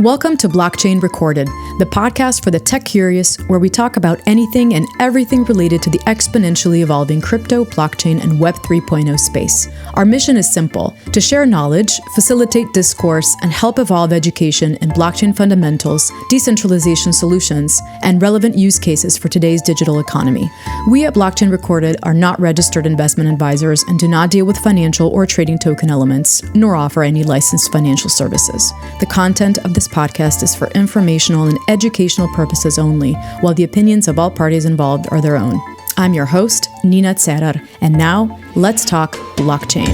Welcome to Blockchain Recorded, the podcast for the tech curious, where we talk about anything and everything related to the exponentially evolving crypto, blockchain, and Web 3.0 space. Our mission is simple: to share knowledge, facilitate discourse, and help evolve education in blockchain fundamentals, decentralization solutions, and relevant use cases for today's digital economy. We at Blockchain Recorded are not registered investment advisors and do not deal with financial or trading token elements, nor offer any licensed financial services. The content of this podcast is for informational and educational purposes only, while the opinions of all parties involved are their own. I'm your host, Nina Cerar, and now let's talk blockchain.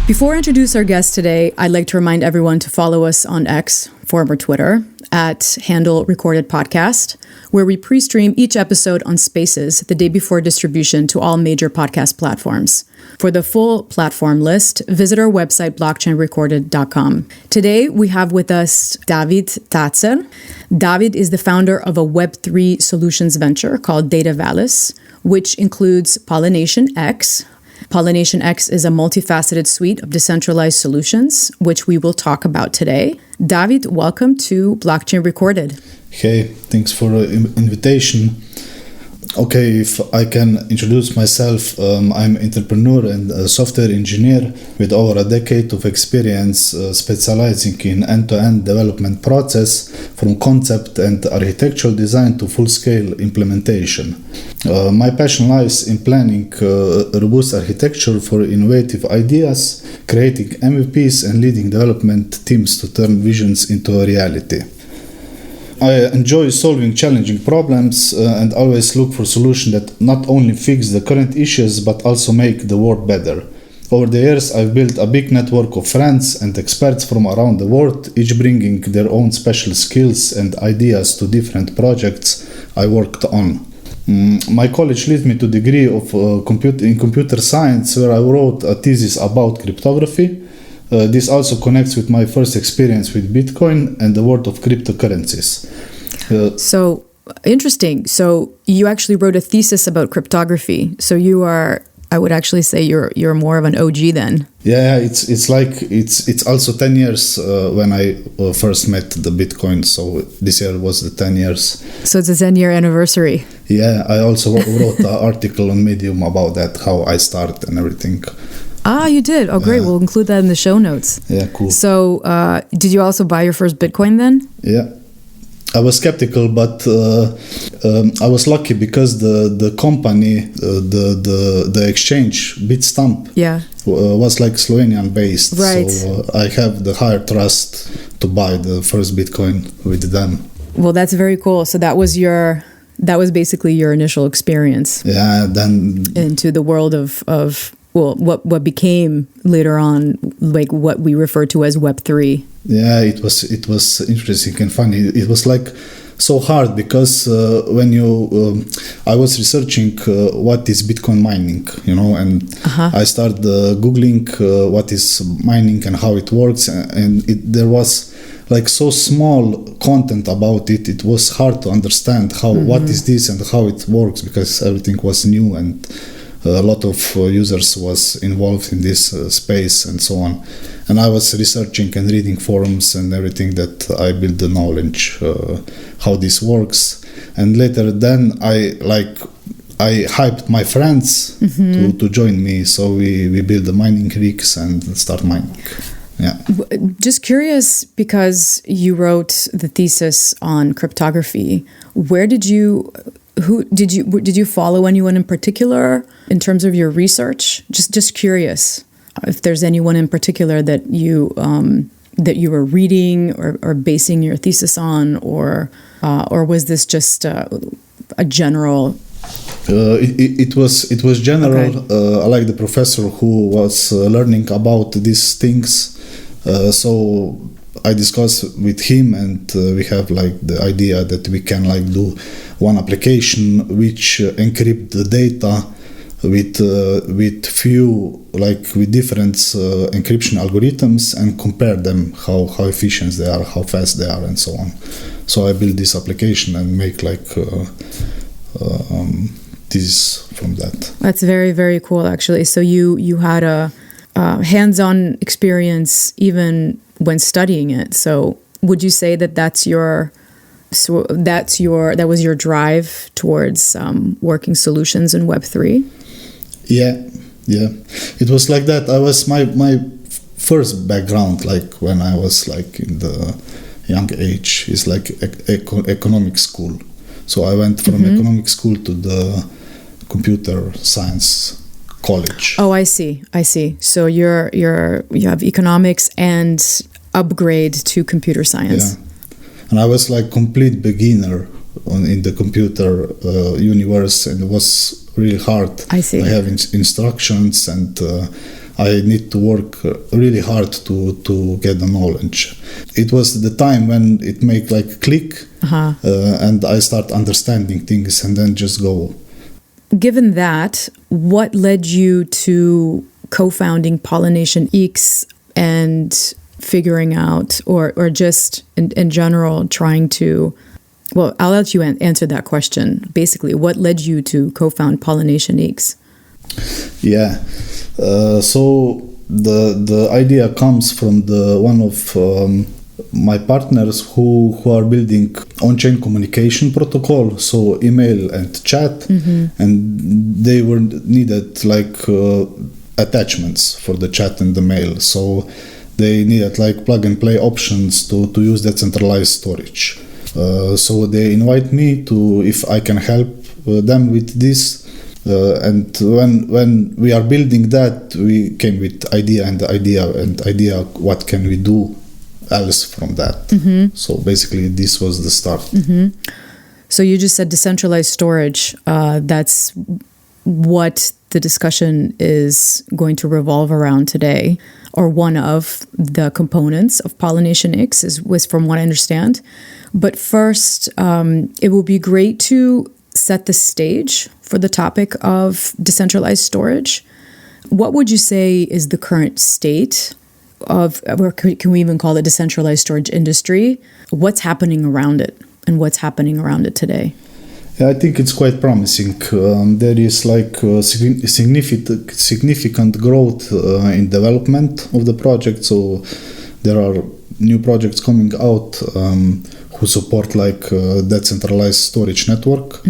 Before I introduce our guest today, I'd like to remind everyone to follow us on X, former Twitter, at handle Recorded Podcast, where we pre-stream each episode on Spaces the day before distribution to all major podcast platforms. For the full platform list, visit our website, blockchainrecorded.com. Today, we have with us David Tacer. David is the founder of a Web3 Solutions venture called Data Valis, which includes Pollination X. Pollination X is a multi-faceted suite of decentralized solutions, which we will talk about today. David, welcome to Blockchain Recorded. Hey, thanks for the invitation. Okay, if I can introduce myself, I'm an entrepreneur and a software engineer with over a decade of experience specializing in end-to-end development process from concept and architectural design to full-scale implementation. My passion lies in planning robust architecture for innovative ideas, creating MVPs and leading development teams to turn visions into a reality. I enjoy solving challenging problems and always look for solutions that not only fix the current issues but also make the world better. Over the years, I've built a big network of friends and experts from around the world, each bringing their own special skills and ideas to different projects I worked on. My college led me to a degree of in computer science, where I wrote a thesis about cryptography. This also connects with my first experience with Bitcoin and the world of cryptocurrencies. So interesting. So you actually wrote a thesis about cryptography. So you are, I would actually say you're more of an OG then. Yeah, it's also 10 years when I first met the Bitcoin. So this year was the 10 years. So it's a 10-year anniversary. Yeah, I also wrote an article on Medium about that, how I started and everything. Ah, you did? Oh, great. We'll include that in the show notes. Yeah, cool. So did you also buy your first Bitcoin then? Yeah. I was skeptical, but I was lucky because the company, the exchange, Bitstamp, was like Slovenian based. Right. So I have the higher trust to buy the first Bitcoin with them. Well, that's very cool. So that was basically your initial experience. Yeah, then into the world of what became later on like what we refer to as Web3. Yeah, it was interesting and funny. It was like so hard because when I was researching what is Bitcoin mining, and I started Googling what is mining and how it works, and there was like so small content about it. It was hard to understand what is this and how it works because everything was new and a lot of users was involved in this space and so on. And I was researching and reading forums and everything that I built the knowledge how this works. And later then I hyped my friends to join me. So we built the mining rigs and start mining. Yeah. Just curious, because you wrote the thesis on cryptography, did you follow anyone in particular in terms of your research? Just curious if there's anyone in particular that you were reading or basing your thesis on, or was this just a general? It was general. Okay. I like the professor who was learning about these things, so I discussed with him, and we have like the idea that we can like do one application which encrypt the data with few with different encryption algorithms and compare them how efficient they are, how fast they are, and so on. So I built this application and make this from that. That's very, very cool, actually. So you had a hands-on experience even when studying it. So would you say that that was your drive towards working solutions in Web3? Yeah. It was like that. I was my first background, like when I was like in the young age, is like economic school. So I went from economic school to the computer science college. Oh, I see. So you have economics and upgrade to computer science. Yeah. And I was like complete beginner in the computer universe, and it was really hard. I see. I have instructions, and I need to work really hard to get the knowledge. It was the time when it make like click, and I start understanding things, and then just go. Given that, what led you to co-founding PollinationX and figuring out, or just in general trying to, well, I'll let you answer that question. Basically, what led you to co-found PollinationX? Yeah, so the idea comes from one of my partners who are building on-chain communication protocol, so email and chat, and they were needed like attachments for the chat and the mail. So they needed like plug-and-play options to use decentralized storage. So they invite me to if I can help them with this. And when we are building that, we came with idea, what can we do else from that. So basically this was the start. So you just said decentralized storage. That's what the discussion is going to revolve around today, or one of the components of PollinationX was from what I understand. But first, it will be great to set the stage for the topic of decentralized storage. What would you say is the current state of, or can we even call it decentralized storage industry? What's happening around it, and what's happening around it today? Yeah, I think it's quite promising. There is like significant growth in development of the project. So there are new projects coming out who support like decentralized storage network.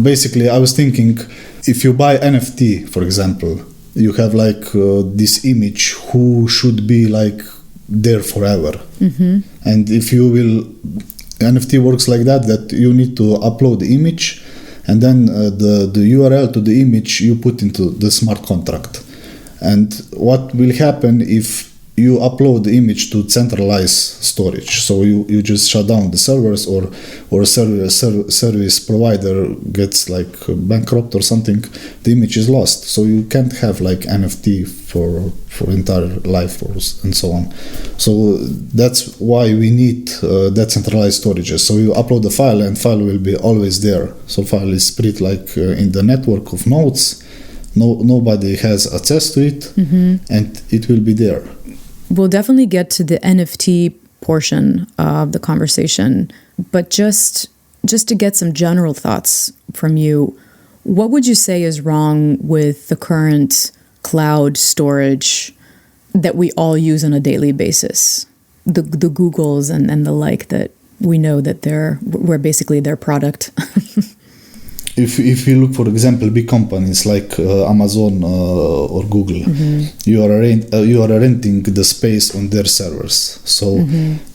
Basically, I was thinking, if you buy NFT, for example, you have like this image who should be like there forever. And if you will, NFT works like that you need to upload the image, and then the URL to the image you put into the smart contract. And what will happen if you upload the image to centralized storage? So you just shut down the servers, or a service provider gets like bankrupt or something, the image is lost. So you can't have like NFT for entire life and so on. So that's why we need decentralized storages. So you upload the file, and file will be always there. So file is spread like in the network of nodes. Nobody has access to it, and it will be there. We'll definitely get to the NFT portion of the conversation, but just to get some general thoughts from you, what would you say is wrong with the current cloud storage that we all use on a daily basis? The Googles and the like, that we know that we're basically their product. If you look, for example, big companies like Amazon or Google, you are renting the space on their servers. So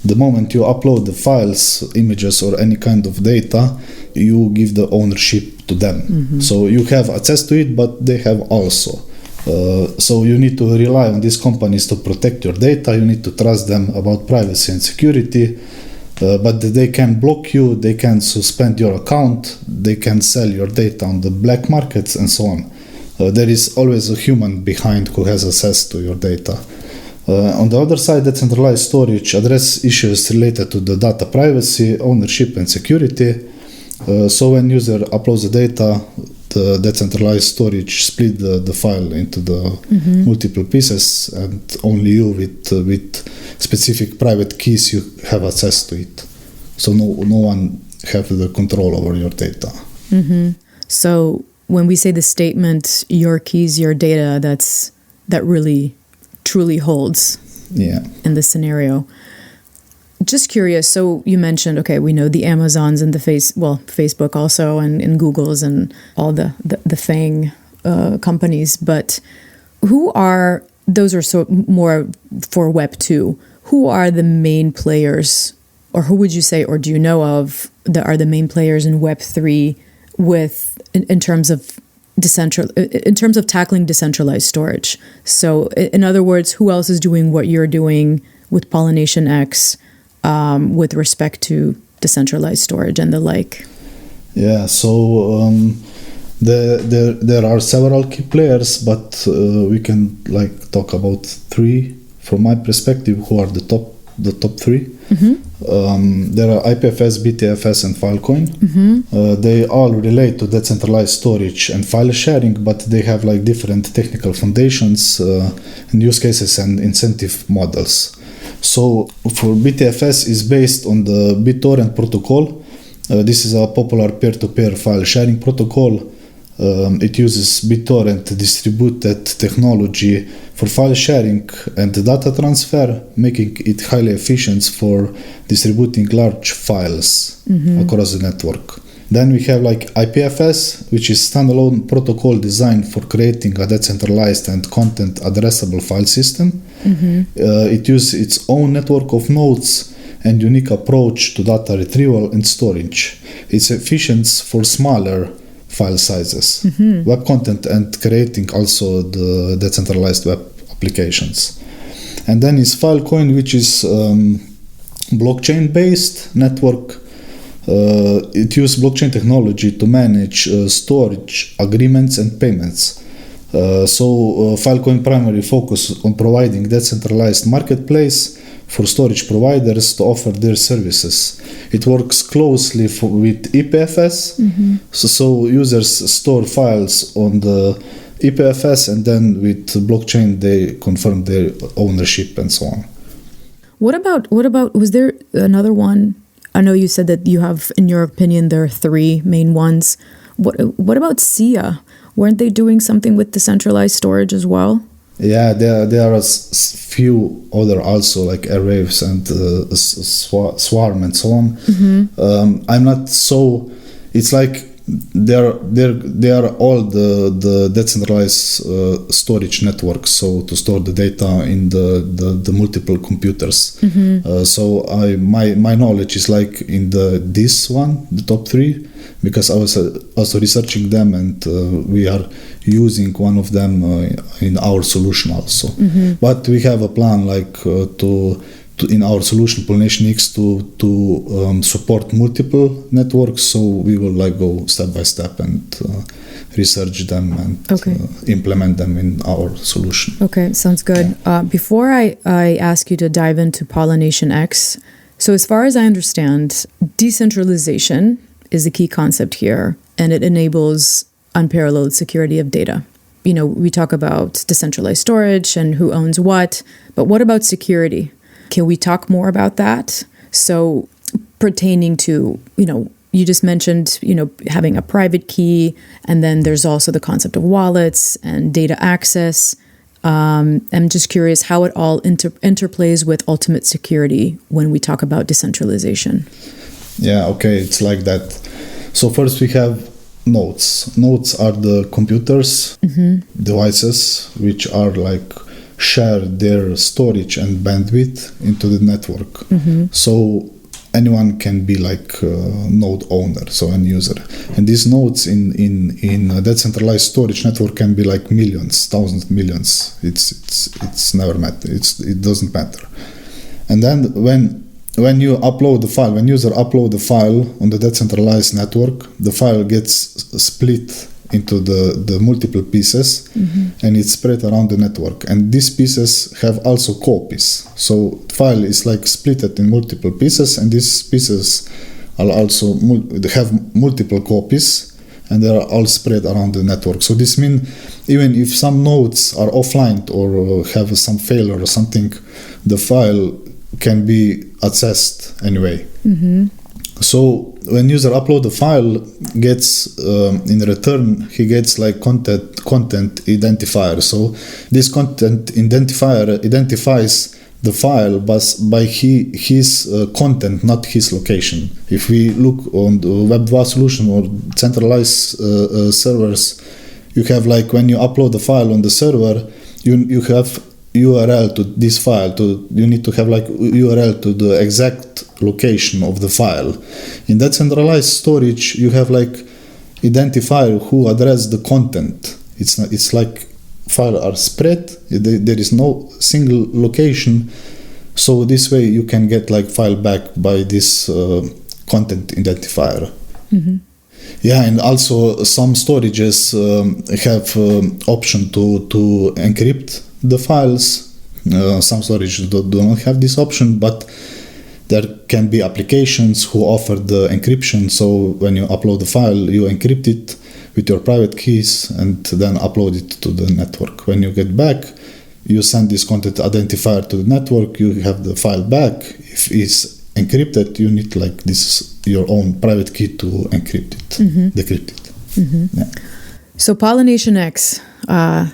the moment you upload the files, images, or any kind of data, you give the ownership to them. So you have access to it, but they have also. So you need to rely on these companies to protect your data. You need to trust them about privacy and security. But they can block you, they can suspend your account, they can sell your data on the black markets, and so on. There is always a human behind who has access to your data. On the other side, decentralized storage address issues related to the data privacy, ownership, and security. So when user uploads the data, the decentralized storage split the file into the multiple pieces, and only you with specific private keys you have access to it. So no one have the control over your data. So when we say the statement, your keys, your data, that's that really truly holds in this scenario. Just curious, so you mentioned, okay, we know the Amazons and Facebook also, and Googles and all the FANG companies, but those are so more for Web 2. Who are the main players, or who would you say, or do you know of, that are the main players in Web 3 in terms of tackling decentralized storage? So in other words, who else is doing what you're doing with Pollination X with respect to decentralized storage and the like? Yeah, so there are several key players, but we can talk about three from my perspective who are the top three. There are IPFS, BTFS, and Filecoin. They all relate to decentralized storage and file sharing, but they have different technical foundations and use cases and incentive models. So for BTFS is based on the BitTorrent protocol. This is a popular peer-to-peer file sharing protocol. It uses BitTorrent distributed technology for file sharing and data transfer, making it highly efficient for distributing large files across the network. Then we have IPFS, which is standalone protocol designed for creating a decentralized and content addressable file system. It uses its own network of nodes and unique approach to data retrieval and storage. It's efficient for smaller file sizes, web content, and creating also the decentralized web applications. And then is Filecoin, which is blockchain-based network. It uses blockchain technology to manage storage, agreements, and payments. Filecoin primarily focus on providing decentralized marketplace for storage providers to offer their services. It works closely with ePFS, so users store files on the ePFS, and then with blockchain they confirm their ownership and so on. What about? Was there another one? I know you said that you have, in your opinion, there are three main ones. What about SIA? Weren't they doing something with decentralized storage as well? Yeah, there are few other also, like Airwaves and Swarm and so on. I'm not so. It's they are all the decentralized storage networks. So to store the data in the multiple computers. So my knowledge is in this one, the top three, because I was also researching them, and we are using one of them in our solution also. But we have a plan to in our solution Pollination X to support multiple networks. So we will go step by step and research them and implement them in our solution. Okay, sounds good. Before I ask you to dive into Pollination X, so as far as I understand, decentralization is the key concept here, and it enables unparalleled security of data. We talk about decentralized storage and who owns what, but what about security? Can we talk more about that? So pertaining to, you just mentioned, having a private key, and then there's also the concept of wallets and data access. I'm just curious how it all interplays with ultimate security when we talk about decentralization. Yeah, okay, it's like that. So first we have nodes. Nodes are the computers, devices, which are share their storage and bandwidth into the network. So anyone can be node owner, so end user. And these nodes in a decentralized storage network can be millions, thousands, millions. It's never matter. It doesn't matter. And then when you upload the file, when user upload the file on the decentralized network, the file gets split into the multiple pieces, and it's spread around the network. And these pieces have also copies. So the file is split in multiple pieces, and these pieces are also have multiple copies, and they are all spread around the network. So this means even if some nodes are offline or have some failure or something, the file can be accessed anyway. So when user upload a file, gets in return he gets like content identifier. So this content identifier identifies the file but by his content, not his location. If we look on the Web3 solution or centralized servers, you have like when you upload the file on the server, you have URL to this file. You need to have like URL to the exact location of the file. In that centralized storage, you have like identifier who address the content. It's like files are spread. There is no single location. So this way you can get like file back by this content identifier. Mm-hmm. Yeah, and also some storages have option to encrypt the files. Some storages do not have this option, but there can be applications who offer the encryption. So when you upload the file, you encrypt it with your private keys and then upload it to the network. When you get back, you send this content identifier to the network, you have the file back. If it's encrypted, you need like this your own private key to encrypt it, decrypt it. Mm-hmm. Yeah. So PollinationX,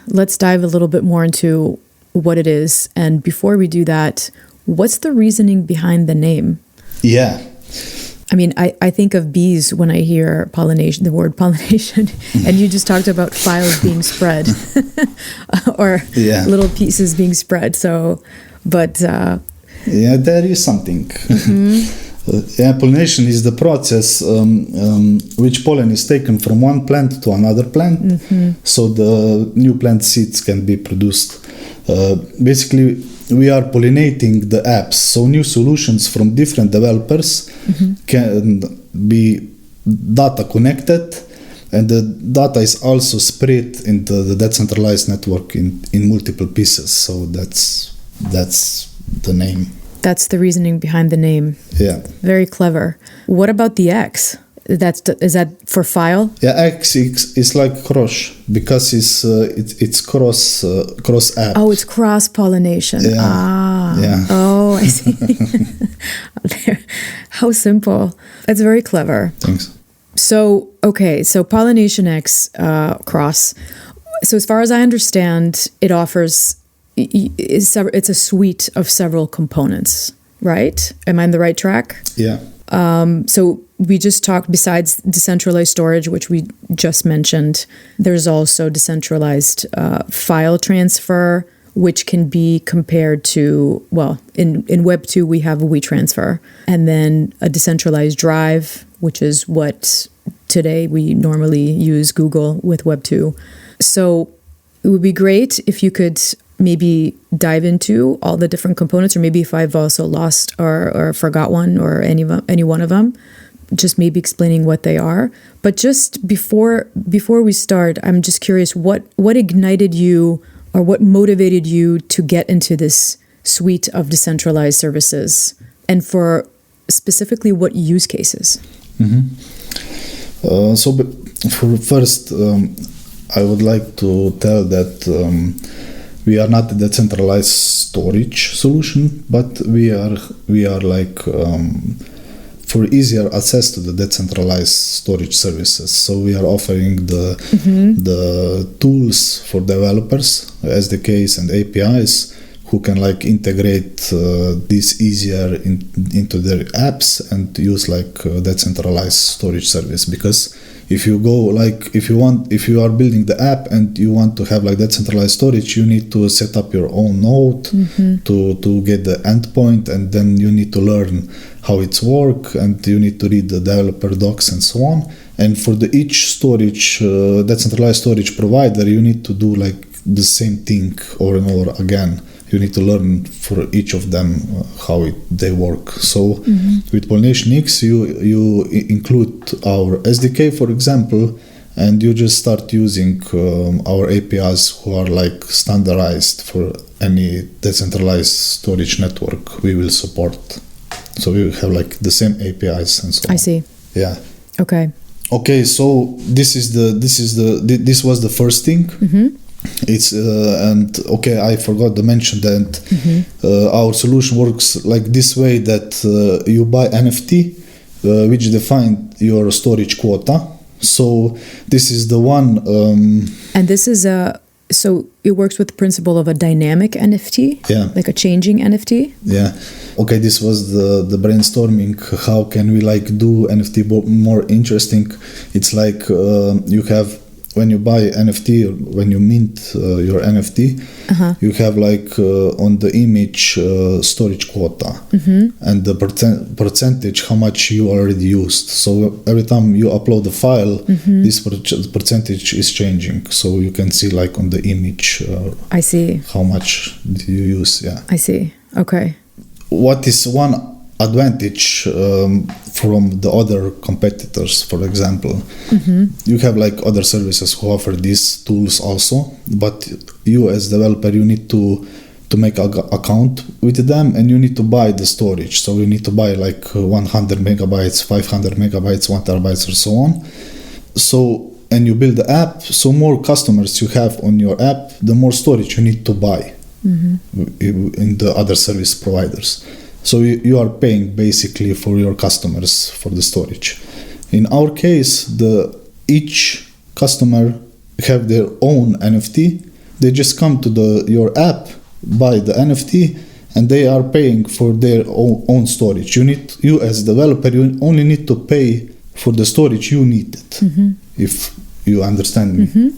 let's dive a little bit more into what it is. And before we do that, what's the reasoning behind the name? Yeah. I mean, I think of bees when I hear pollination, the word pollination, and you just talked about files being spread or little pieces being spread. So, but... yeah, there is something. Pollination is the process which pollen is taken from one plant to another plant, so the new plant seeds can be produced. Basically, we are pollinating the apps, so new solutions from different developers can be data connected, and the data is also spread into the decentralized network in multiple pieces. So that's the name. That's the reasoning behind the name. Yeah. Very clever. What about the X? Is that for file? Yeah, X is like cross because it's cross app. Oh, it's cross pollination. Yeah. Ah. Yeah. Oh, I see. How simple. That's very clever. Thanks. So, okay, so PollinationX cross. So as far as I understand, it offers, it's a suite of several components, right? Am I on the right track? Yeah. So we just talked, besides decentralized storage, which we just mentioned, there's also decentralized file transfer, which can be compared to, well, in Web2, we have WeTransfer, and then a decentralized drive, which is what today we normally use Google with Web2. So it would be great if you could maybe dive into all the different components, or maybe if I've also lost or forgot one or any one of them, just maybe explaining what they are. But just before we start, I'm just curious, what ignited you or what motivated you to get into this suite of decentralized services, and for specifically what use cases? So for first, I would like to tell that we are not a decentralized storage solution, but we are like for easier access to the decentralized storage services. So we are offering the tools for developers, SDKs and APIs, who can like integrate this easier into their apps and use like decentralized storage service. Because if you go like if you are building the app and you want to have like decentralized storage, you need to set up your own node to get the endpoint, and then you need to learn how it's work, and you need to read the developer docs and so on. And for each storage decentralized storage provider, you need to do like the same thing over and over again. You need to learn for each of them how they work. So with PollinationX, you include our SDK, for example, and you just start using our APIs who are like standardized for any decentralized storage network we will support. So we will have like the same APIs and so on. I see. Yeah. Okay. So this was the first thing. It's I forgot to mention that our solution works like this way, that you buy NFT which define your storage quota. So this is the one. And this is so it works with the principle of a dynamic NFT, like a changing NFT. Yeah. Okay, this was the brainstorming. How can we like do NFT more interesting? It's like you have, when you buy NFT or when you mint your NFT, you have like on the image storage quota and the percentage how much you already used. So every time you upload the file, this percentage is changing. So you can see like on the image. I see. How much did you use? Yeah. I see. Okay. What is one advantage from the other competitors, for example? You have like other services who offer these tools also, but you as developer, you need to make an account with them, and you need to buy the storage. So you need to buy like 100 megabytes, 500 megabytes, 1 terabytes, or so on. So, and you build the app, so more customers you have on your app, the more storage you need to buy in the other service providers. So you are paying basically for your customers for the storage. In our case, each customer have their own NFT. They just come to your app, buy the NFT, and they are paying for their own storage. You as developer, you only need to pay for the storage you needed. If you understand me.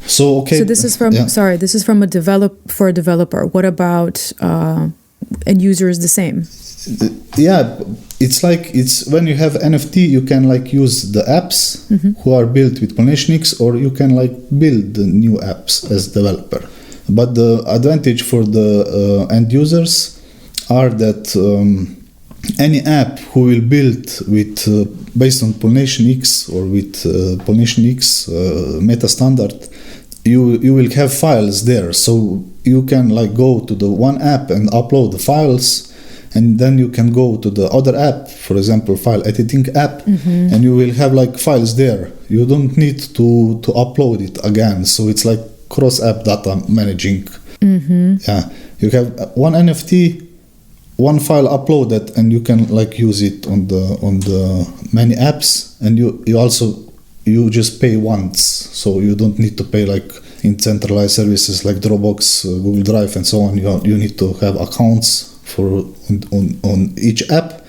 So okay. So this is from this is from a developer. What about end user is the same? Yeah, it's like when you have NFT, you can like use the apps who are built with PollinationX, or you can like build the new apps as developer. But the advantage for the end users are that any app who will build with based on PollinationX or with PollinationX meta standard, you will have files there. So you can like go to the one app and upload the files, and then you can go to the other app, for example, file editing app, and you will have like files there. You don't need to upload it again. So it's like cross-app data managing. Yeah, you have one NFT, one file uploaded, and you can like use it on the many apps, and you just pay once, so you don't need to pay like in centralized services like Dropbox, Google Drive, and so on. You need to have accounts for on each app.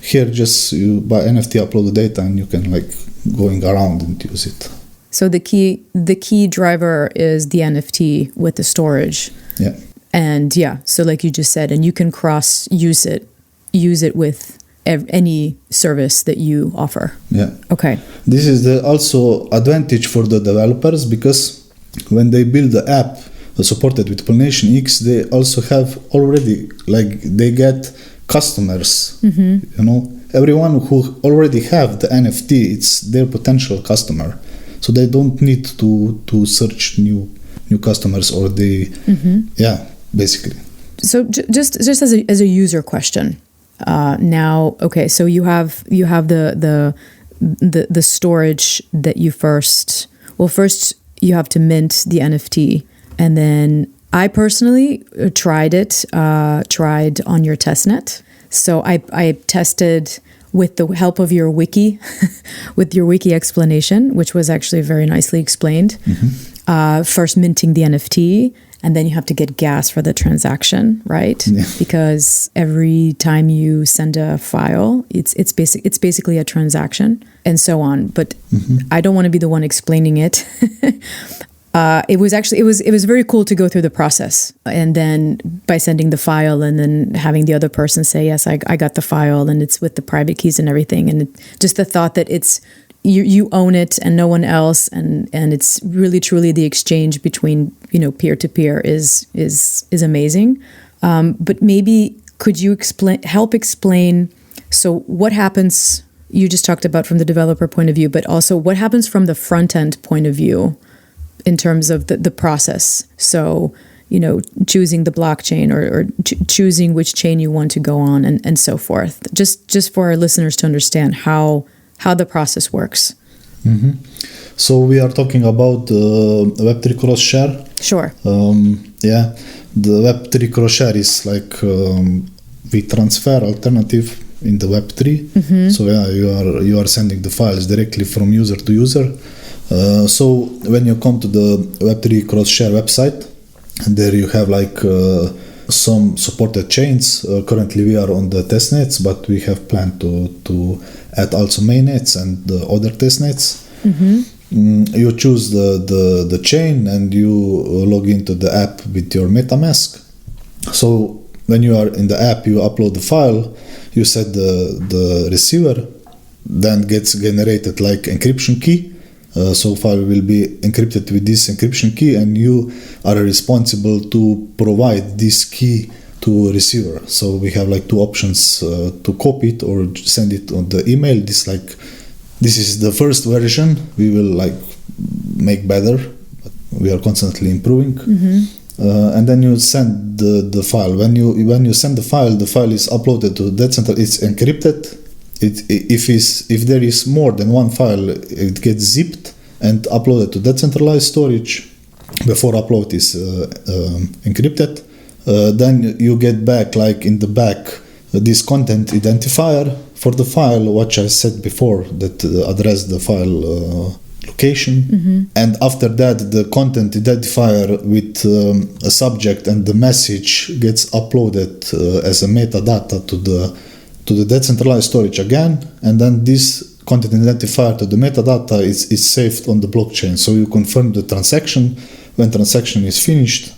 Here, just you buy NFT, upload the data, and you can like going around and use it. So the key driver is the NFT with the storage. Yeah. And so like you just said, and you can use it with any service that you offer. Yeah. Okay. This is the also advantage for the developers, because when they build the app supported with PollinationX, they also have already like they get customers. You know, everyone who already have the NFT, it's their potential customer. So they don't need to search new customers, or they basically. So just as a user question, now okay, so you have the storage that you first you have to mint the NFT, and then I personally tried on your testnet. So I tested with the help of your wiki, with your wiki explanation, which was actually very nicely explained. First minting the NFT, and then you have to get gas for the transaction, right? Yeah. Because every time you send a file, it's basically a transaction, and so on. But I don't want to be the one explaining it. It was very cool to go through the process, and then by sending the file and then having the other person say, yes, I got the file, and it's with the private keys and everything, and just the thought that it's you own it and no one else, and it's really truly the exchange between peer to peer is amazing. But maybe could you help explain? So what happens? You just talked about from the developer point of view, but also what happens from the front end point of view in terms of the process. So, choosing the blockchain or choosing which chain you want to go on and so forth. Just for our listeners to understand how the process works. So we are talking about Web3 cross-share. Sure. The Web3 cross-share is like we transfer alternative in the Web3. So yeah, you are sending the files directly from user to user. So when you come to the Web3 cross-share website, there you have like some supported chains. Currently we are on the testnets, but we have planned to add also mainnets and the other testnets. You choose the chain and you log into the app with your MetaMask. So when you are in the app, you upload the file, you set the receiver, then gets generated like encryption key. So file will be encrypted with this encryption key, and you are responsible to provide this key to receiver. So we have like two options to copy it or send it on the email. This is the first version. We will like make better. We are constantly improving. And then you send the file. When you send the file is uploaded to Decentralized. It's encrypted. If there is more than one file, it gets zipped and uploaded to decentralized storage. Before upload is encrypted. Then you get back, like in the back, this content identifier for the file, which I said before, that address the file location. And after that, the content identifier with a subject and the message gets uploaded as a metadata to the decentralized storage again, and then this content identifier to the metadata is saved on the blockchain. So you confirm the transaction. When transaction is finished,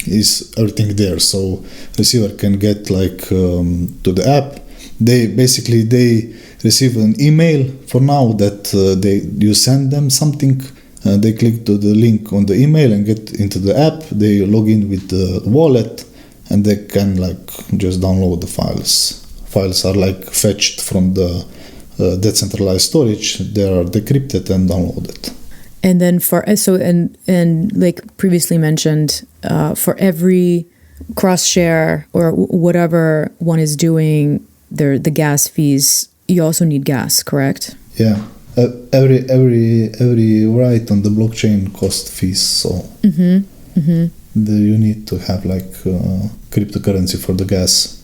is everything there. So receiver can get like to the app. They receive an email for now that you send them something. They click to the link on the email and get into the app. They log in with the wallet, and they can like just download the files. Files are like fetched from the decentralized storage. They are decrypted and downloaded. And then and like previously mentioned, for every cross share or whatever one is doing, the gas fees, you also need gas, correct? Yeah. Every write on the blockchain cost fees. So you need to have like cryptocurrency for the gas.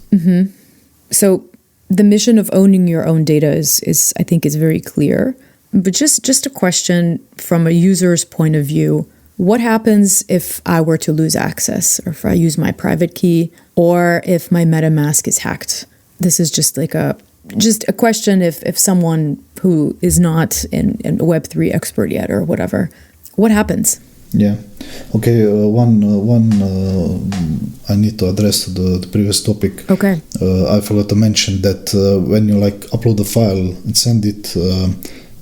So the mission of owning your own data is I think is very clear. But just a question from a user's point of view, what happens if I were to lose access, or if I use my private key, or if my MetaMask is hacked? This is just like a question if someone who is not a Web3 expert yet or whatever, what happens? Yeah. Okay. One I need to address the previous topic. Okay. I forgot to mention that when you like upload the file and send it,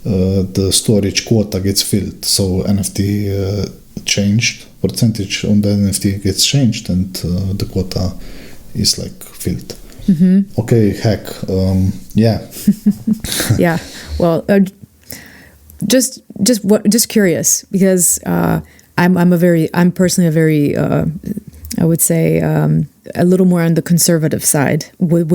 the storage quota gets filled. So NFT changed, percentage on the NFT gets changed, and the quota is like filled. Okay. Hack. Yeah. Yeah. Well, just curious, because I'm personally a very I would say a little more on the conservative side with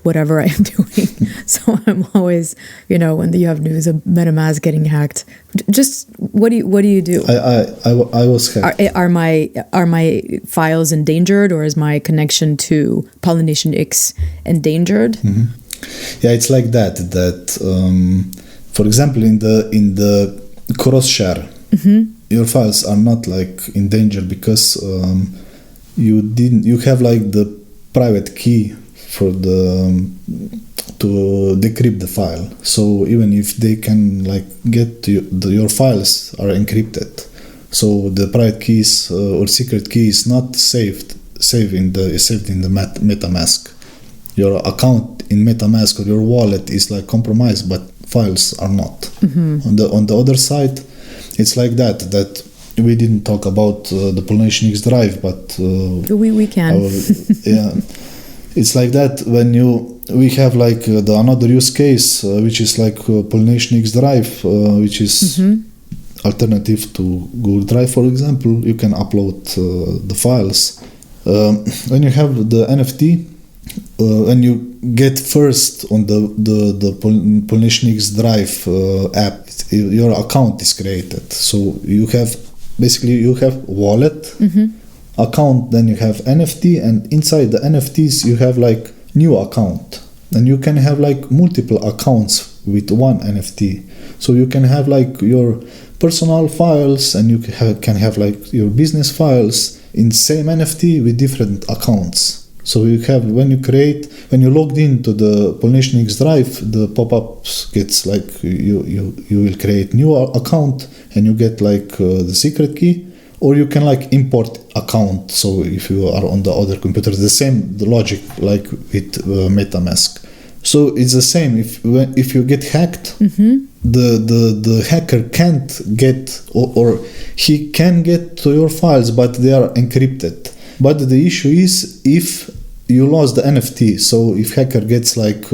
whatever I am doing. So I'm always, when you have news of MetaMask getting hacked, just what do you do? I was hacked. Are my files endangered, or is my connection to Pollination X endangered? Yeah, it's like that. For example, in the cross share, your files are not like in danger because you have like the private key for to decrypt the file. So even if they can like get to your files are encrypted. So the private keys or secret key is not saved in the MetaMask. Your account in MetaMask or your wallet is like compromised, but files are not. On the other side, it's like that we didn't talk about the PollinationX Drive, but we can. Yeah, it's like that when we have like another use case which is like PollinationX Drive, which is alternative to Google Drive, for example. You can upload the files. When you have the NFT, when you get first on the PollinationX Drive app, your account is created. So you have wallet, account, then you have NFT, and inside the NFTs you have like new account. And you can have like multiple accounts with one NFT. So you can have like your personal files, and you can have like your business files in same NFT with different accounts. So you have, when you logged into the PollinationX Drive, the pop-ups gets like, you will create new account and you get like the secret key, or you can like import account. So if you are on the other computer, the same the logic like with MetaMask. So it's the same. If you get hacked, the hacker can't get, or he can get to your files, but they are encrypted. But the issue is if you lost the NFT. So if hacker gets like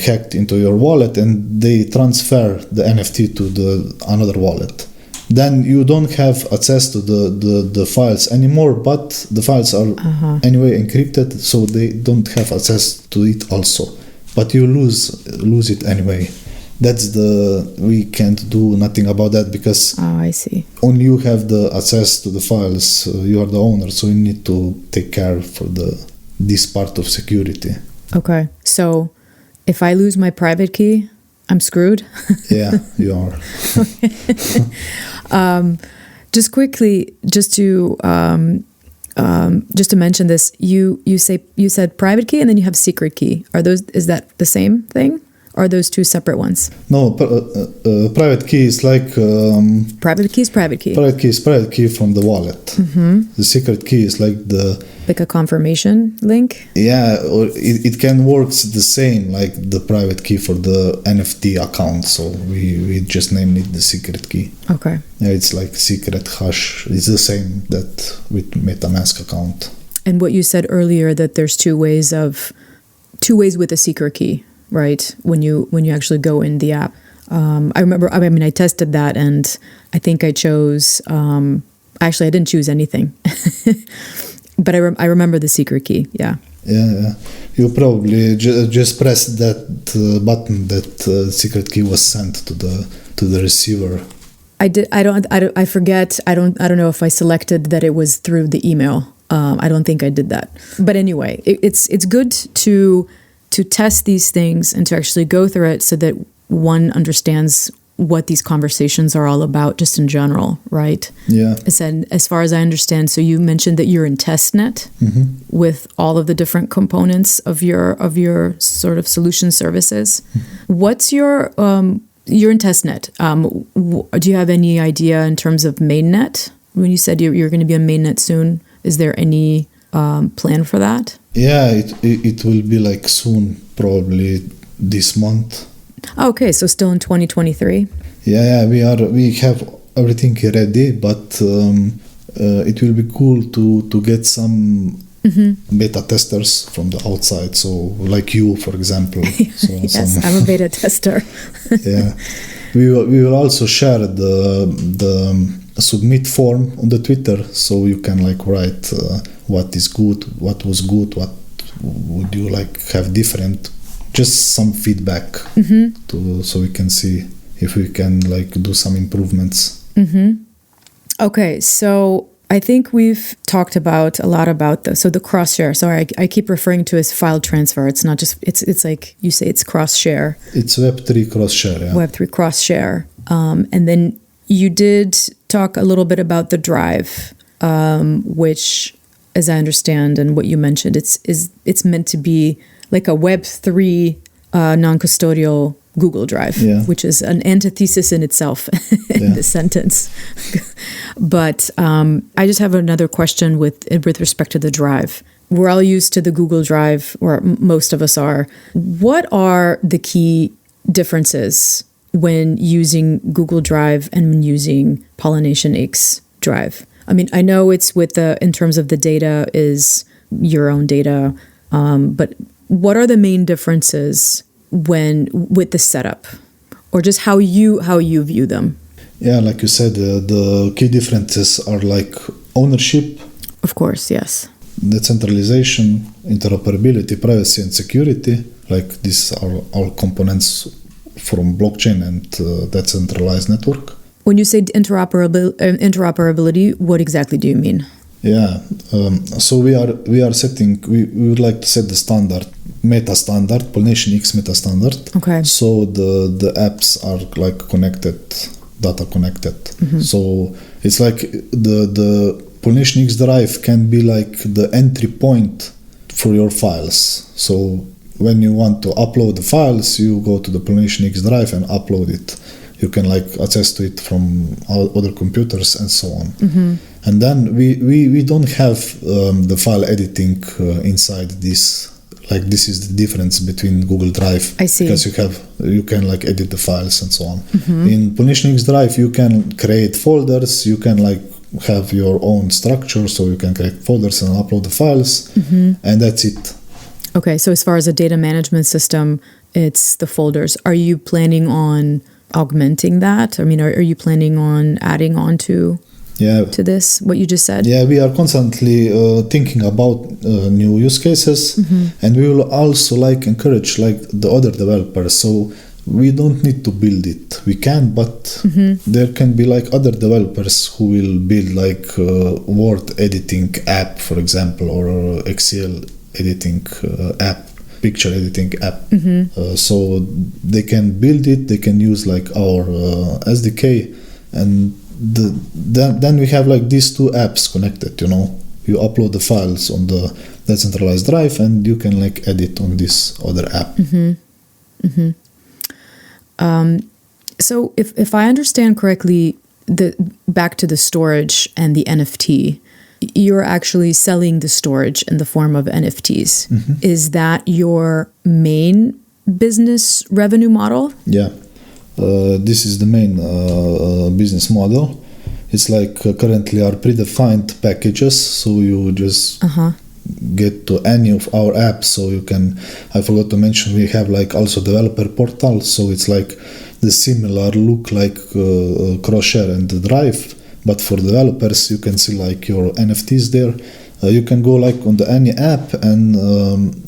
hacked into your wallet and they transfer the NFT to the another wallet, then you don't have access to the files anymore, but the files are anyway encrypted, so they don't have access to it also. But you lose it anyway. We can't do nothing about that, because I see. Only you have the access to the files. You are the owner, so you need to take care for this part of security. Okay, so if I lose my private key, I'm screwed. Yeah, you are. Just quickly, just to mention this, you said private key and then you have secret key. Is that the same thing? Or are those two separate ones? No, private key is like... private key is private key. Private key is private key from the wallet. The secret key is like like a confirmation link? Yeah, or it can work the same, like the private key for the NFT account. So we just named it the secret key. Okay. Yeah, it's like secret hash. It's the same that with MetaMask account. And what you said earlier, that there's two ways with a secret key. Right, when you actually go in the app, I remember. I mean, I tested that, and I think I chose. Actually, I didn't choose anything, but I remember the secret key. Yeah. Yeah. You probably just pressed that button that secret key was sent to the receiver. I did. I forget. I don't know if I selected that it was through the email. I don't think I did that. But anyway, it's good to test these things and to actually go through it so that one understands what these conversations are all about just in general, right? Yeah. As far as I understand, so you mentioned that you're in testnet with all of the different components of your sort of solution services. What's you're in testnet. Do you have any idea in terms of mainnet? When you said you're going to be on mainnet soon, is there any plan for that? Yeah, it will be like soon, probably this month. Okay, so still in 2023? Yeah, we have everything ready, but it will be cool to get some beta testers from the outside. So like you, for example. So yes, I'm a beta tester. Yeah, we will also share the submit form on the Twitter, so you can like write what is good, what was good, what would you like have different, just some feedback so we can see if we can like do some improvements. Okay, so I think we've talked a lot about the cross share. Sorry, I keep referring to it as file transfer. It's not just it's like you say, it's cross share. It's Web3 cross share. Yeah. Web3 cross share, and then you did talk a little bit about the drive, which, as I understand and what you mentioned, it's meant to be like a Web3 non-custodial Google Drive, which is an antithesis in itself in this sentence. But I just have another question with respect to the drive. We're all used to the Google Drive, or most of us are. What are the key differences when using Google Drive and when using PollinationX Drive? I mean, I know it's in terms of the data is your own data, but what are the main differences with the setup, or just how you view them? Yeah, like you said, the key differences are like ownership. Of course, yes. Decentralization, interoperability, privacy, and security. Like these are all components from blockchain and decentralized network. When you say interoperability, what exactly do you mean? Yeah. So we are setting. We would like to set the standard, meta standard, PollinationX meta standard. Okay. So the apps are like connected, data connected. So it's like the PollinationX Drive can be like the entry point for your files. So when you want to upload the files, you go to the PollinationX Drive and upload it. You can like access to it from other computers and so on. And then we don't have the file editing inside this. Like this is the difference between Google Drive. I see. Because you can like edit the files and so on. In PollinationX Drive, you can create folders. You can like have your own structure, so you can create folders and upload the files, and that's it. Okay, so as far as a data management system, it's the folders. Are you planning on augmenting that? I mean, are you planning on adding on to this, what you just said? Yeah, we are constantly thinking about new use cases, and we will also like encourage like the other developers. So we don't need to build it. We can, but there can be like other developers who will build like Word editing app, for example, or Excel editing app, picture editing app. So they can build it. They can use like our SDK, and then we have like these two apps connected. You know, you upload the files on the Decentralized Drive, and you can like edit on this other app. So if I understand correctly, back to the storage and the NFT, you're actually selling the storage in the form of NFTs. Is that your main business revenue model? Yeah, this is the main business model. It's like currently our predefined packages, so you just get to any of our apps. So you can, I forgot to mention, we have like also developer portal, so it's like the similar look like Crossshare and the Drive, but for developers you can see like your NFTs there. You can go like on any app and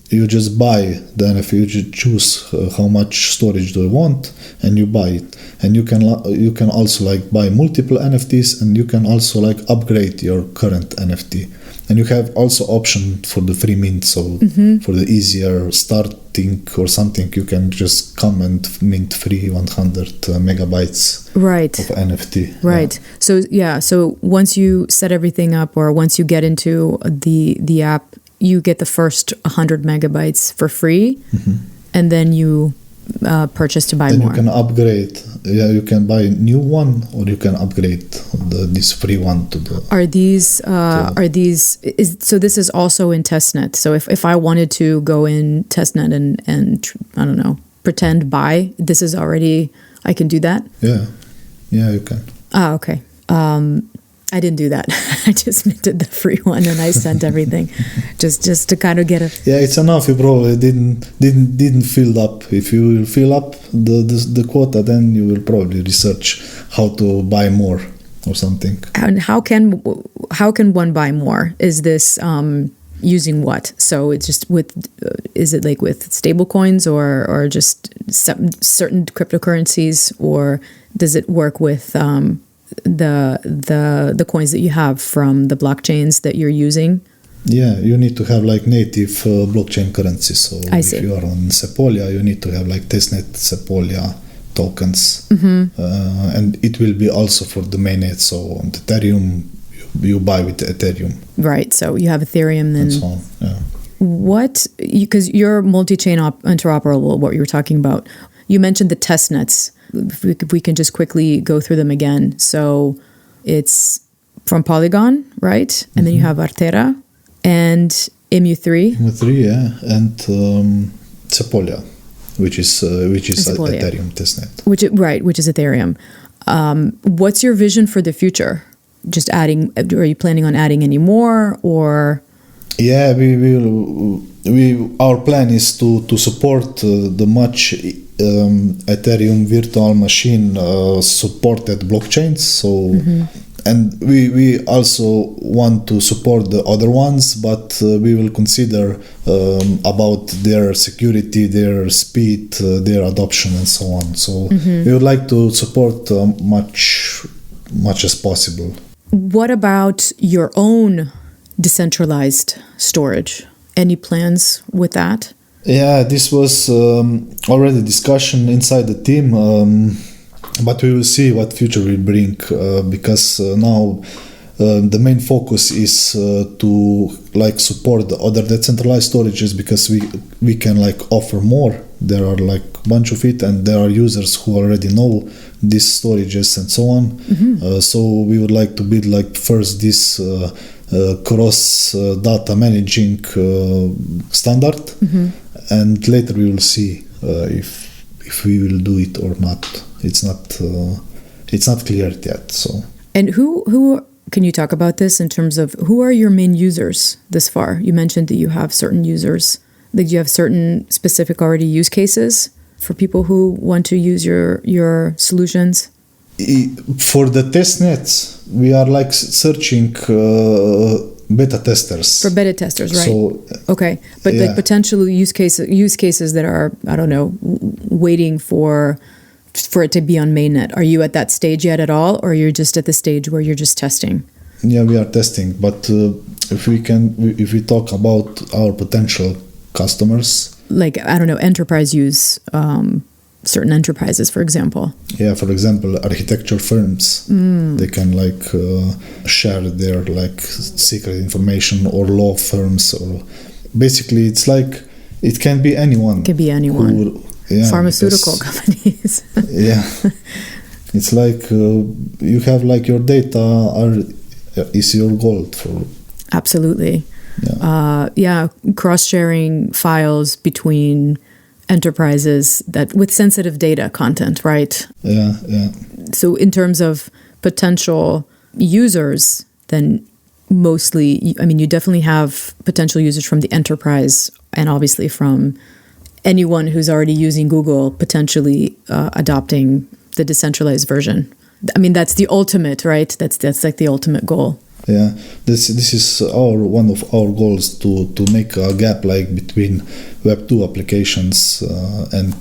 you just buy the NFT. You choose how much storage do you want, and you buy it. And you can also like buy multiple NFTs, and you can also like upgrade your current NFT. And you have also option for the free mint. So for the easier starting or something, you can just come and mint free 100 megabytes of NFT. Right. So once you set everything up, or once you get into the app, you get the first 100 megabytes for free, and then you purchase to buy more. Then you can upgrade. Yeah, you can buy a new one, or you can upgrade this free one to the. So this is also in testnet. So if I wanted to go in testnet and I don't know, pretend buy, this is already, I can do that? Yeah, you can. Okay. I didn't do that. I just minted the free one and I sent everything, just to kind of get a. Yeah, it's enough. You probably didn't fill up. If you will fill up the quota, then you will probably research how to buy more or something. And how can one buy more? Is this using what? So it's just is it like with stable coins or just certain cryptocurrencies, or does it work with the coins that you have from the blockchains that you're using? Yeah, you need to have like native blockchain currency. So if you are on Sepolia, you need to have like testnet Sepolia tokens, and it will be also for the mainnet. So on Ethereum, you buy with Ethereum. Right. So you have Ethereum then. And so on. Yeah. Because you're multi-chain interoperable, what you were talking about. You mentioned the testnets. If we can just quickly go through them again. So it's from Polygon, right? And then you have Artera and EMU3. EMU3, yeah, and Sepolia, which is Ethereum testnet. Which is Ethereum. What's your vision for the future? Just adding? Are you planning on adding any more, or? Yeah, we will. Our plan is to support the much Ethereum virtual machine supported blockchains. So, and we also want to support the other ones, but we will consider about their security, their speed, their adoption, and so on. So we would like to support much as possible. What about your own decentralized storage. Any plans with that? Yeah, this was already discussion inside the team, but we will see what future will bring, because now the main focus is to like support the other decentralized storages, because we can like offer more. There are like a bunch of it, and there are users who already know these storages and so on. So we would like to build like first this cross data managing standard, and later we will see if we will do it or not. It's not clear yet. So. And who can you talk about this in terms of who are your main users this far? You mentioned that you have certain users. That you have certain specific already use cases for people who want to use your solutions? For the test nets, we are like searching beta testers. For beta testers, right? So, okay, but yeah. like potential use cases that are, I don't know, waiting for it to be on mainnet. Are you at that stage yet at all, or you're just at the stage where you're just testing? Yeah, we are testing, but if we talk about our potential customers, like, I don't know, enterprise use, certain enterprises, for example. Yeah, for example, architecture firms, they can like share their like secret information, or law firms, or basically it's like it can be anyone. It can be anyone. Pharmaceutical companies. Yeah, it's like you have like your data is your gold for. Absolutely. Yeah. Cross-sharing files between enterprises that with sensitive data content, right? Yeah. So in terms of potential users, then mostly, I mean, you definitely have potential users from the enterprise, and obviously from anyone who's already using Google, potentially adopting the decentralized version. I mean, that's the ultimate, right? That's like the ultimate goal. Yeah, this is one of our goals, to make a gap like between Web 2 applications and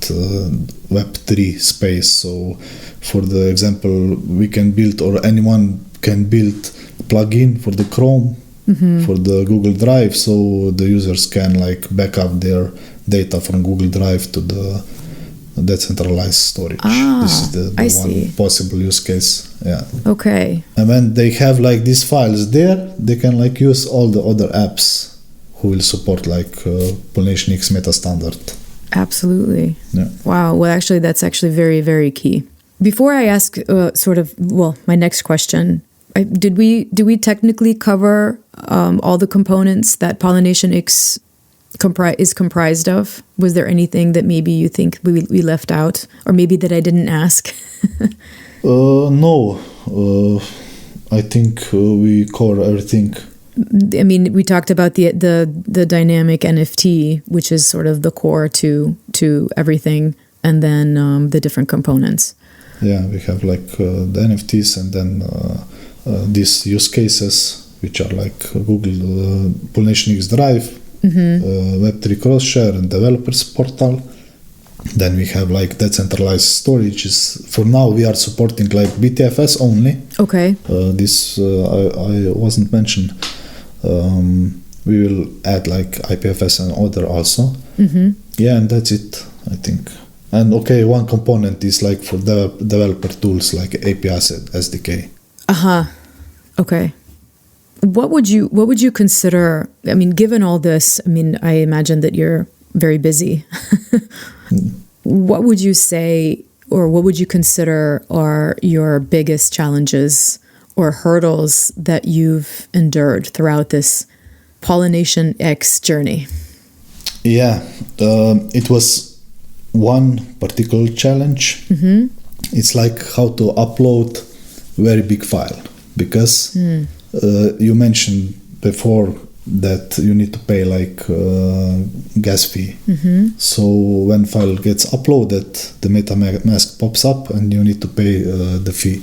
Web 3 space. So, for the example, we can build, or anyone can build, plugin for the Chrome, for the Google Drive, so the users can like back up their data from Google Drive to the decentralized storage. This is the one possible use case. Yeah. Okay. And when they have like these files there, they can like use all the other apps who will support like PollinationX meta standard. Absolutely. Yeah. Wow. Well, actually, that's actually very, very key. Before I ask my next question, did we technically cover all the components that PollinationX is comprised of? Was there anything that maybe you think we left out, or maybe that I didn't ask? No, I think we cover everything. I mean, we talked about the dynamic NFT, which is sort of the core to everything, and then the different components. Yeah, we have like the NFTs, and then these use cases, which are like Google PollinationX Drive, Web3 cross-share, and developers portal. Then we have like decentralized storages. For now, we are supporting like BTFS only. Okay. This I wasn't mentioned. We will add like IPFS and other also. Yeah, and that's it, I think. And okay, one component is like for developer tools like APIs SDK. Okay. What would you consider? I mean, given all this, I mean, I imagine that you're very busy. What would you say, or what would you consider are your biggest challenges or hurdles that you've endured throughout this PollinationX journey? Yeah, it was one particular challenge. It's like how to upload very big file, because you mentioned before that you need to pay like gas fee. So when file gets uploaded, the MetaMask pops up and you need to pay the fee.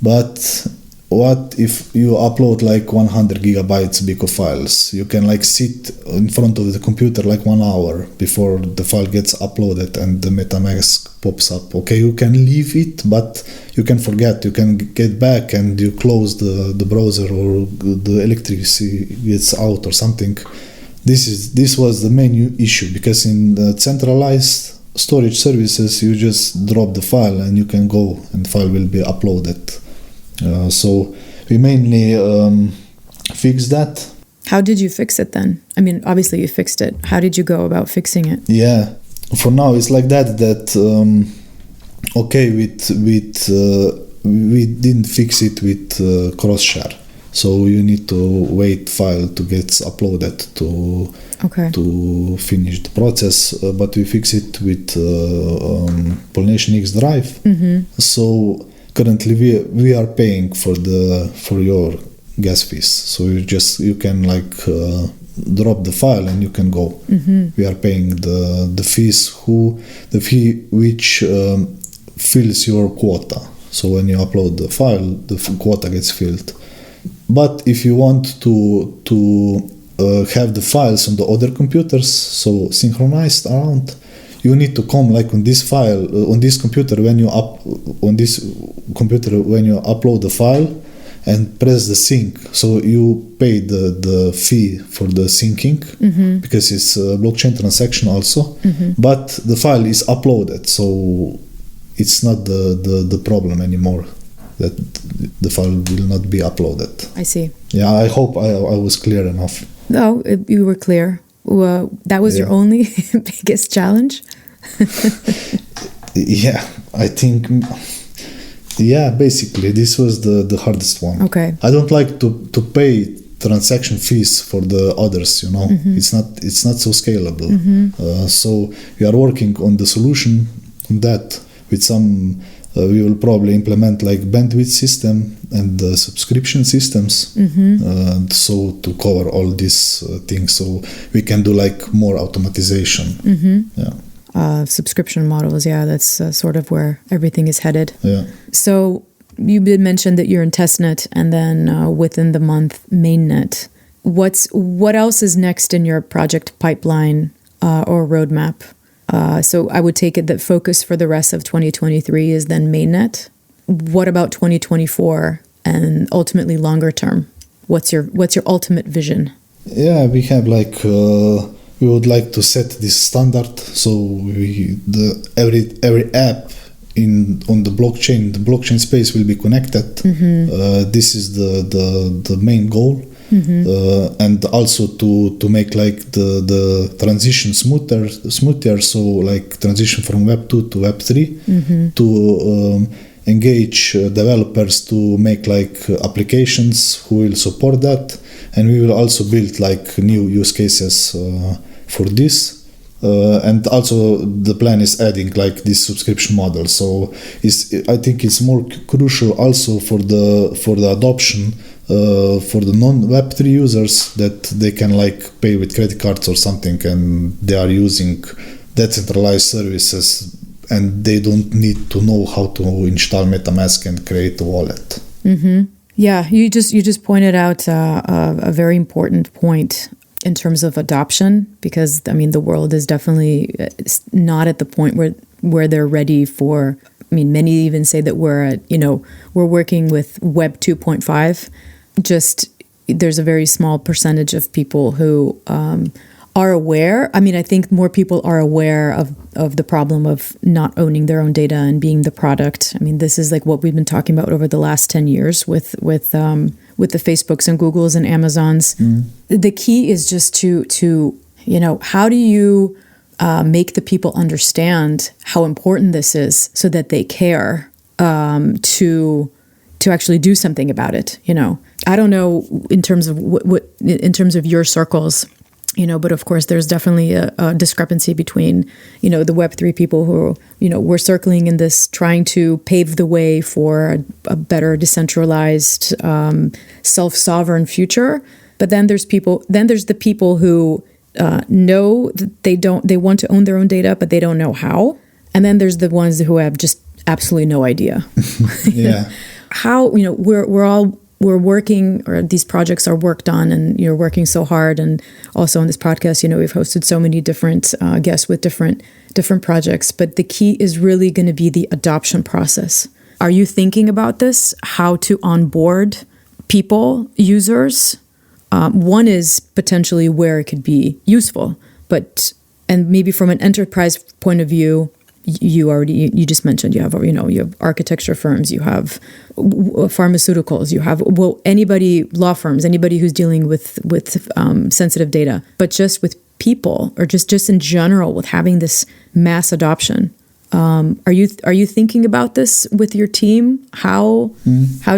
But what if you upload like 100 gigabytes big of files? You can like sit in front of the computer like 1 hour before the file gets uploaded and the MetaMask pops up. Okay, you can leave it, but you can forget. You can get back and you close the browser, or the electricity gets out or something. This was the main issue, because in the centralized storage services you just drop the file and you can go and the file will be uploaded. So we mainly fixed that. How did you fix it then? I mean, obviously you fixed it. How did you go about fixing it? Yeah, for now it's like that okay, we didn't fix it with cross share. So you need to wait file to get uploaded to finish the process. But we fix it with PollinationX Drive. Mm-hmm. So currently we are paying for your gas fees. So you can like drop the file and you can go. Mm-hmm. We are paying the fee which fills your quota. So when you upload the file, the quota gets filled. But if you want to have the files on the other computers, so synchronized around, you need to come like on this file on this computer when you upload the file and press the sync. So you pay the fee for the syncing, mm-hmm. because it's a blockchain transaction also, mm-hmm. but the file is uploaded, so it's not the problem anymore that the file will not be uploaded. I see. Yeah, I hope I was clear enough. No, you were clear. That was your only biggest challenge? Yeah, I think, yeah, basically this was the hardest one. Okay. I don't like to pay transaction fees for the others, you know. Mm-hmm. It's not so scalable. Mm-hmm. So we are working on the solution on that with some we will probably implement like bandwidth system and subscription systems, mm-hmm. So to cover all these things, so we can do like more automatization. Mm-hmm. Yeah. Subscription models, yeah, that's sort of where everything is headed. Yeah. So you did mention that you're in testnet and then within the month mainnet. What else is next in your project pipeline or roadmap? So I would take it that focus for the rest of 2023 is then mainnet. What about 2024 and ultimately longer term? What's your ultimate vision? Yeah, we have like we would like to set this standard, so every app on the blockchain space will be connected. Mm-hmm. This is the main goal. Mm-hmm. And also to make like the transition smoother, so like transition from Web 2 to Web 3, mm-hmm. to engage developers to make like applications who will support that, and we will also build like new use cases for this. And also the plan is adding like this subscription model. So I think it's more crucial also for the adoption for the non-Web3 users, that they can like pay with credit cards or something, and they are using decentralized services and they don't need to know how to install MetaMask and create a wallet. Mm-hmm. Yeah, you just pointed out a very important point in terms of adoption, because I mean the world is definitely not at the point where they're ready for. I mean, many even say that we're working with Web 2.5. Just there's a very small percentage of people who are aware. I mean, I think more people are aware of the problem of not owning their own data and being the product. I mean, this is like what we've been talking about over the last 10 years with the Facebooks and Googles and Amazons. Mm. The key is just to how do you make the people understand how important this is, so that they care to actually do something about it. I don't know in terms of what in terms of your circles, but of course there's definitely a discrepancy between, the Web3 people who, we're circling in this, trying to pave the way for a better decentralized, self-sovereign future. But then there's the people who know that they want to own their own data, but they don't know how. And then there's the ones who have just absolutely no idea. Yeah. how, we're working, or these projects are worked on, and you're working so hard. And also on this podcast, we've hosted so many different guests with different projects. But the key is really going to be the adoption process. Are you thinking about this? How to onboard people, users? One is potentially where it could be useful, and maybe from an enterprise point of view, you just mentioned you have architecture firms, you have pharmaceuticals, you have law firms, anybody who's dealing with sensitive data, but just with people, or just in general with having this mass adoption. Are you thinking about this with your team? How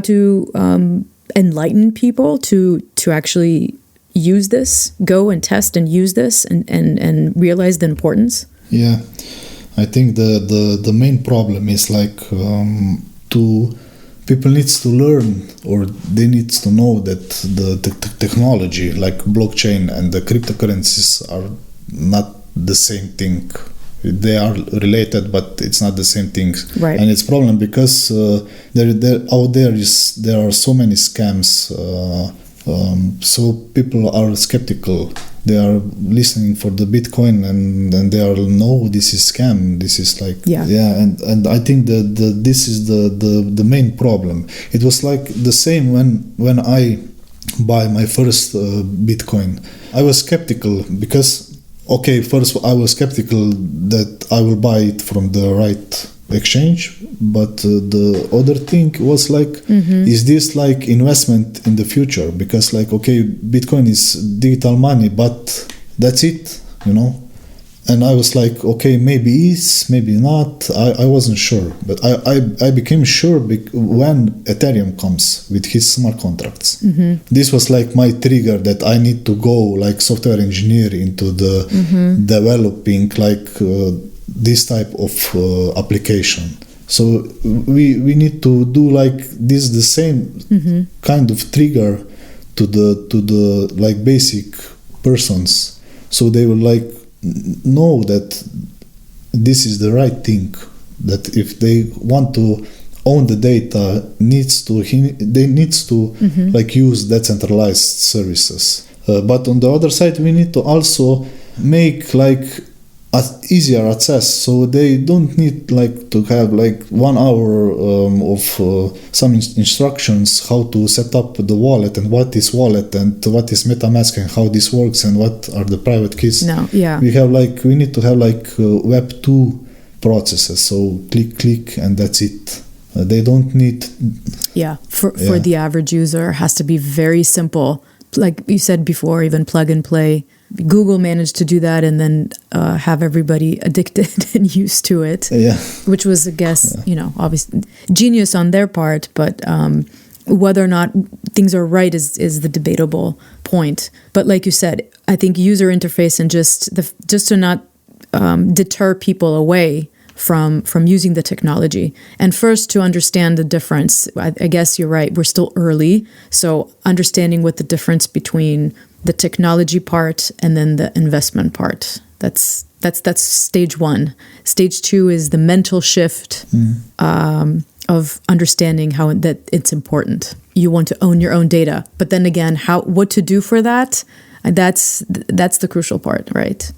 to enlighten people to actually use this, go and test and use this, and realize the importance? Yeah. I think the main problem is people needs to learn, or they needs to know that the technology like blockchain and the cryptocurrencies are not the same thing. They are related, but it's not the same thing. Right. And it's problem because there are so many scams. So people are skeptical. They are listening for the Bitcoin, and they are this is scam. This is and I think this is the main problem. It was like the same when I buy my first Bitcoin. I was skeptical because first I was skeptical that I will buy it from the right exchange, but the other thing was is this investment in the future? Because Bitcoin is digital money, but that's it, and I was maybe is, maybe not. I wasn't sure, but I became sure when Ethereum comes with his smart contracts. This was my trigger that I need to go software engineer into the developing this type of application. So we need to do this the same kind of trigger to the basic persons, so they will know that this is the right thing, that if they want to own the data, they needs to use decentralized services. But on the other side, we need to also make easier access, so they don't need to have 1 hour of some instructions how to set up the wallet, and what is wallet, and what is MetaMask, and how this works, and what are the private keys. We need to have Web 2 processes, so click and that's it. They don't need for the average user, it has to be very simple, like you said before, even plug and play. Google managed to do that, and then have everybody addicted and used to it, which was, I guess, obviously genius on their part, but whether or not things are right is the debatable point. But like you said, I think user interface and just to not deter people away from using the technology, and first to understand the difference. I guess you're right, we're still early, so understanding what the difference between the technology part and then the investment part. That's stage one. Stage two is the mental shift of understanding how that it's important. You want to own your own data, but then again, what to do for that? That's the crucial part, right?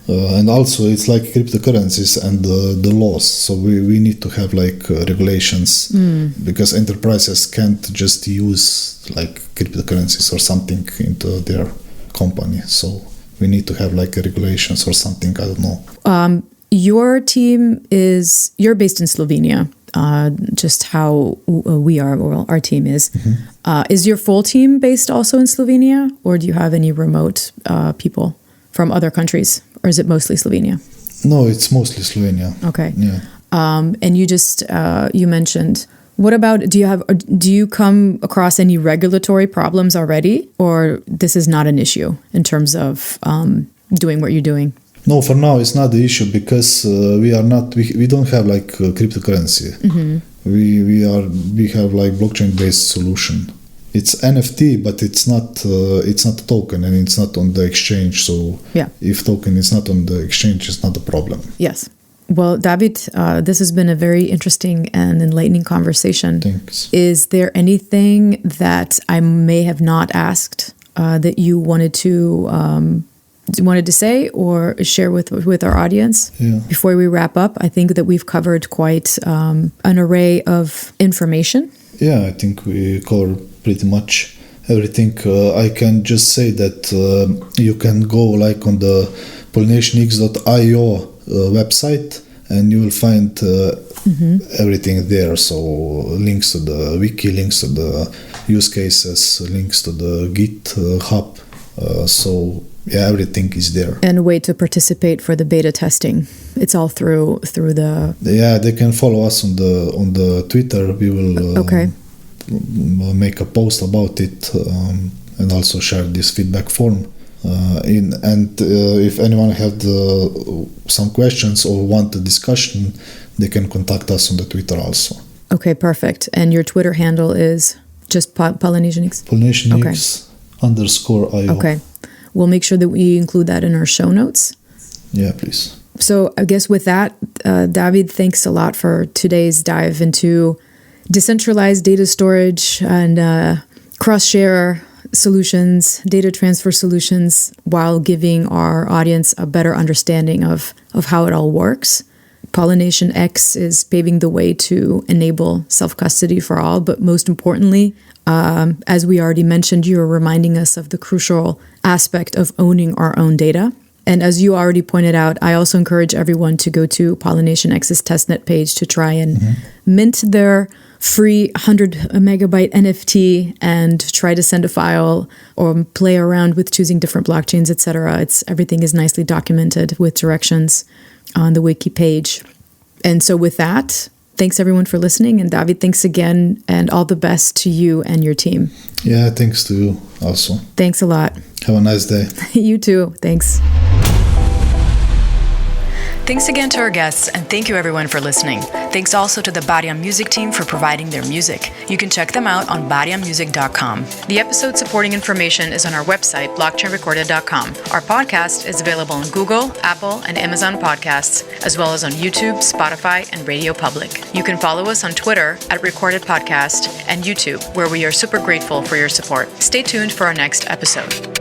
And also, it's cryptocurrencies and the laws. So we need to have regulations, because enterprises can't just use cryptocurrencies or something into their company. So we need to have regulations or something. I don't know. Your team you're based in Slovenia. Just how we are, or our team is. Is your full team based also in Slovenia, or do you have any remote people from other countries? Or is it mostly Slovenia? No, it's mostly Slovenia. Okay. Yeah. And you just you mentioned, what about, do you come across any regulatory problems already, or this is not an issue in terms of doing what you're doing? No, for now it's not the issue, because we don't have cryptocurrency. We have blockchain based solution. It's NFT, but it's not a token, and it's not on the exchange. So if token is not on the exchange, it's not a problem. Yes. Well, David, this has been a very interesting and enlightening conversation. Thanks. Is there anything that I may have not asked that you wanted to say or share with our audience? Yeah. Before we wrap up, I think that we've covered quite an array of information. Yeah, I think we covered pretty much everything. I can just say that you can go like on the PollinationX.io website, and you will find everything there. So links to the wiki, links to the use cases, links to the GitHub. So yeah, everything is there. And a way to participate for the beta testing. It's all through the. Yeah, they can follow us on the Twitter. We will make a post about it and also share this feedback form. If anyone had some questions or want a discussion, they can contact us on the Twitter also. Okay, perfect. And your Twitter handle is just PollinationX? PollinationX _IO. Okay. We'll make sure that we include that in our show notes. Yeah, please. So I guess with that, David, thanks a lot for today's dive into decentralized data storage and cross-share solutions, data transfer solutions, while giving our audience a better understanding of how it all works. Pollination X is paving the way to enable self-custody for all, but most importantly, as we already mentioned, you're reminding us of the crucial aspect of owning our own data. And as you already pointed out, I also encourage everyone to go to Pollination X's testnet page to try and mint their free 100 megabyte NFT and try to send a file or play around with choosing different blockchains, etc. Everything is nicely documented with directions on the wiki page. And so with that, thanks everyone for listening. And David, thanks again, and all the best to you and your team. Yeah, thanks to you also. Thanks a lot. Have a nice day. You too. Thanks. Thanks again to our guests, and thank you everyone for listening. Thanks also to the Bariam Music team for providing their music. You can check them out on bariammusic.com. The episode supporting information is on our website, blockchainrecorded.com. Our podcast is available on Google, Apple, and Amazon Podcasts, as well as on YouTube, Spotify, and Radio Public. You can follow us on Twitter at Recorded Podcast and YouTube, where we are super grateful for your support. Stay tuned for our next episode.